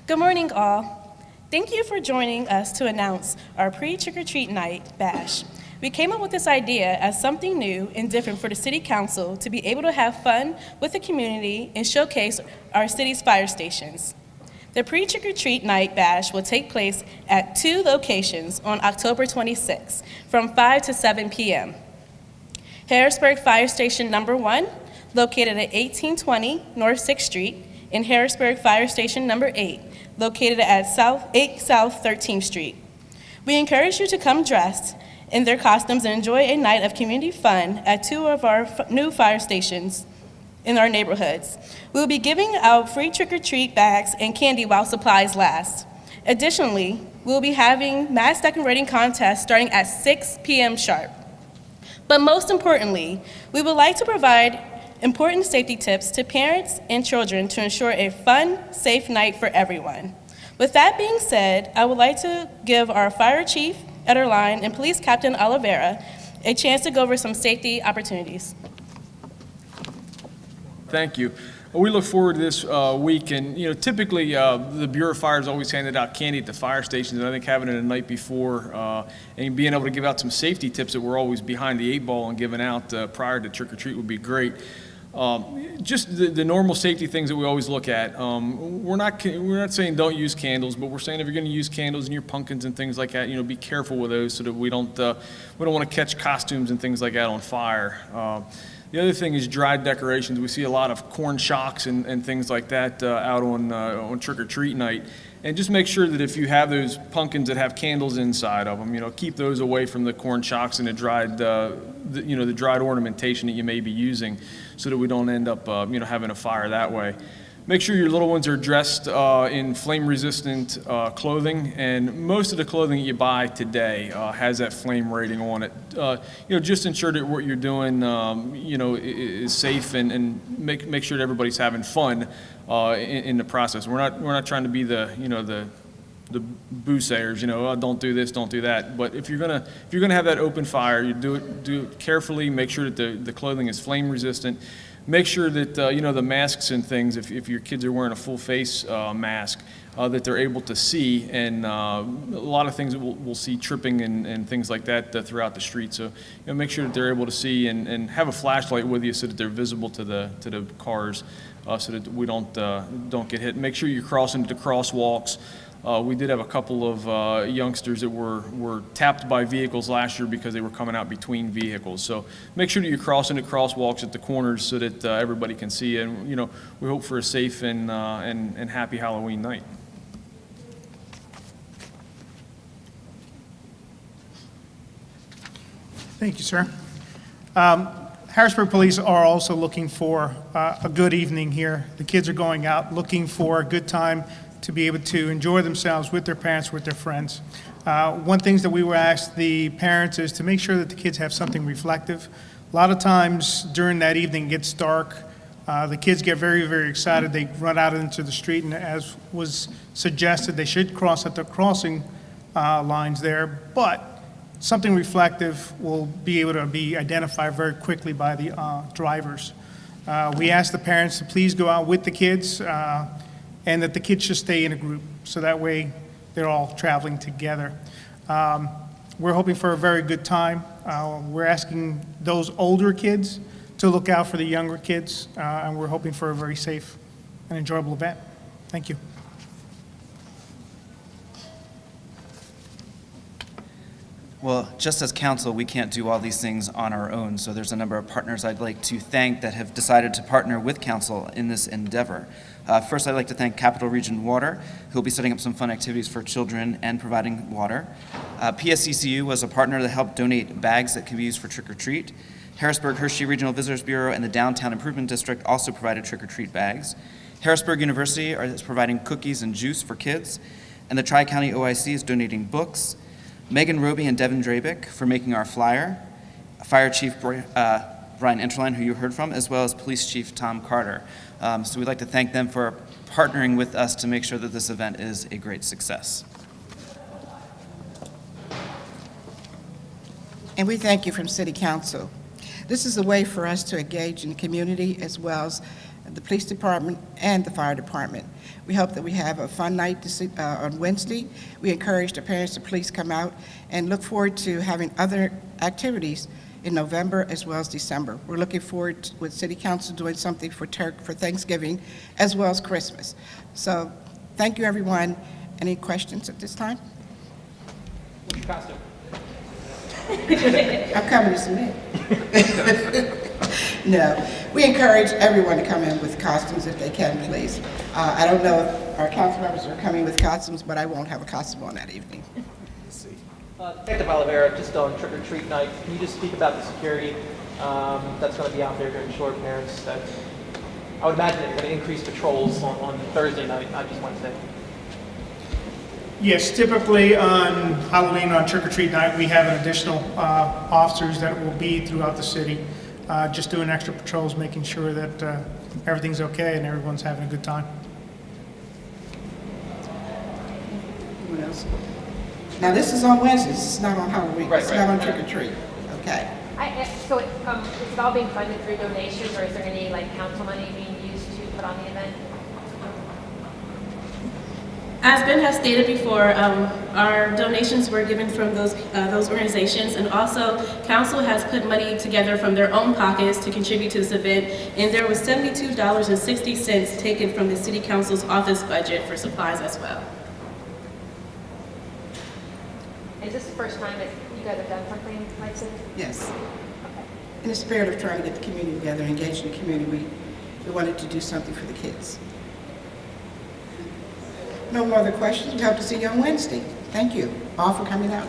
Good morning, all. Thank you for joining us to announce our pre-trick-or-treat night bash. We came up with this idea as something new and different for the City Council to be able to have fun with the community and showcase our city's fire stations. The pre-trick-or-treat night bash will take place at 2 locations on October 26th from 5 to 7 p.m. Harrisburg Fire Station Number 1, located at 1820 North 6th Street, and Harrisburg Fire Station Number 8, located at 8 South 13th Street. We encourage you to come dressed in their costumes and enjoy a night of community fun at 2 of our new fire stations in our neighborhoods. We will be giving out free trick-or-treat bags and candy while supplies last. Additionally, we will be having mass decorating contests starting at 6 p.m. sharp. But most importantly, we would like to provide important safety tips to parents and children to ensure a fun, safe night for everyone. With that being said, I would like to give our Fire Chief, Ederline, and Police Captain Oliveira a chance to go over some safety opportunities. Thank you. We look forward to this week, and typically the Bureau of Fire has always handed out candy at the fire stations, and I think having it the night before and being able to give out some safety tips that we're always behind the 8 ball and giving out prior to trick-or-treat would be great. Just the normal safety things that we always look at. We're not saying don't use candles, but we're saying if you're going to use candles in your pumpkins and things like that, be careful with those so that we don't want to catch costumes and things like that on fire. The other thing is dried decorations. We see a lot of corn shocks and things like that out on trick-or-treat night. And just make sure that if you have those pumpkins that have candles inside of them, keep those away from the corn shocks and the dried, the dried ornamentation that you may be using, so that we don't end up, having a fire that way. Make sure your little ones are dressed in flame-resistant clothing, and most of the clothing that you buy today has that flame rating on it. Just ensure that what you're doing, is safe, and make sure that everybody's having fun in the process. We're not trying to be the boosayers, oh, don't do this, don't do that. But if you're gonna have that open fire, you do it carefully. Make sure that the clothing is flame resistant. Make sure that the masks and things, if your kids are wearing a full face mask, that they're able to see, and a lot of things that we'll see tripping and things like that throughout the street. So make sure that they're able to see, and have a flashlight with you so that they're visible to the cars, so that we don't get hit. Make sure you're crossing the crosswalks. We did have a couple of youngsters that were tapped by vehicles last year because they were coming out between vehicles. So make sure that you're crossing the crosswalks at the corners so that everybody can see. And we hope for a safe and happy Halloween night. Thank you, sir. Harrisburg Police are also looking for a good evening here. The kids are going out looking for a good time to be able to enjoy themselves with their parents, with their friends. One thing that we will ask the parents is to make sure that the kids have something reflective. A lot of times during that evening it gets dark. The kids get very, very excited. They run out into the street, and as was suggested, they should cross at the crossing lines there, but something reflective will be able to be identified very quickly by the drivers. We ask the parents to please go out with the kids, and that the kids should stay in a group, so that way they're all traveling together. We're hoping for a very good time. We're asking those older kids to look out for the younger kids, and we're hoping for a very safe and enjoyable event. Thank you. Well, just as council, we can't do all these things on our own, so there's a number of partners I'd like to thank that have decided to partner with council in this endeavor. First, I'd like to thank Capital Region Water, who will be setting up some fun activities for children and providing water. PSCCU was a partner that helped donate bags that can be used for trick-or-treat. Harrisburg Hershey Regional Visitors Bureau and the Downtown Improvement District also provided trick-or-treat bags. Harrisburg University is providing cookies and juice for kids, and the Tri-County OIC is donating books. Megan Roby and Devin Drabick for making our flyer, Fire Chief Brian Enterline, who you heard from, as well as Police Chief Tom Carter. So we'd like to thank them for partnering with us to make sure that this event is a great success. And we thank you from City Council. This is a way for us to engage in the community as well as the police department, and the fire department. We hope that we have a fun night on Wednesday. We encourage the parents to please come out and look forward to having other activities in November as well as December. We're looking forward to, with City Council doing something for Thanksgiving as well as Christmas. So thank you, everyone. Any questions at this time? What's your costume? I'm coming to submit. No, we encourage everyone to come in with costumes if they can, please. I don't know if our council members are coming with costumes, but I won't have a costume on that evening. Detective Oliveira, just on trick or treat night, can you just speak about the security that's going to be out there to ensure parents that, I would imagine it's going to increase patrols on Thursday night, not just Wednesday. Yes, typically on Halloween, on trick-or-treat night, we have an additional officers that will be throughout the city, just doing extra patrols, making sure that everything's okay and everyone's having a good time. Anyone else? Now, this is on Wednesdays, it's not on Halloween. Right, It's right. not on trick-or-treat. Okay. So is it all being funded through donations, or is there any like council money being used to put on the event? As Ben has stated before, our donations were given from those organizations, and also council has put money together from their own pockets to contribute to this event, and there was $72.60 taken from the city council's office budget for supplies as well. Is this the first time that you guys have done something like this? Yes. In the spirit of trying to get the community together, engage in the community, we wanted to do something for the kids. No more other questions. We hope to see you on Wednesday. Thank you all for coming out.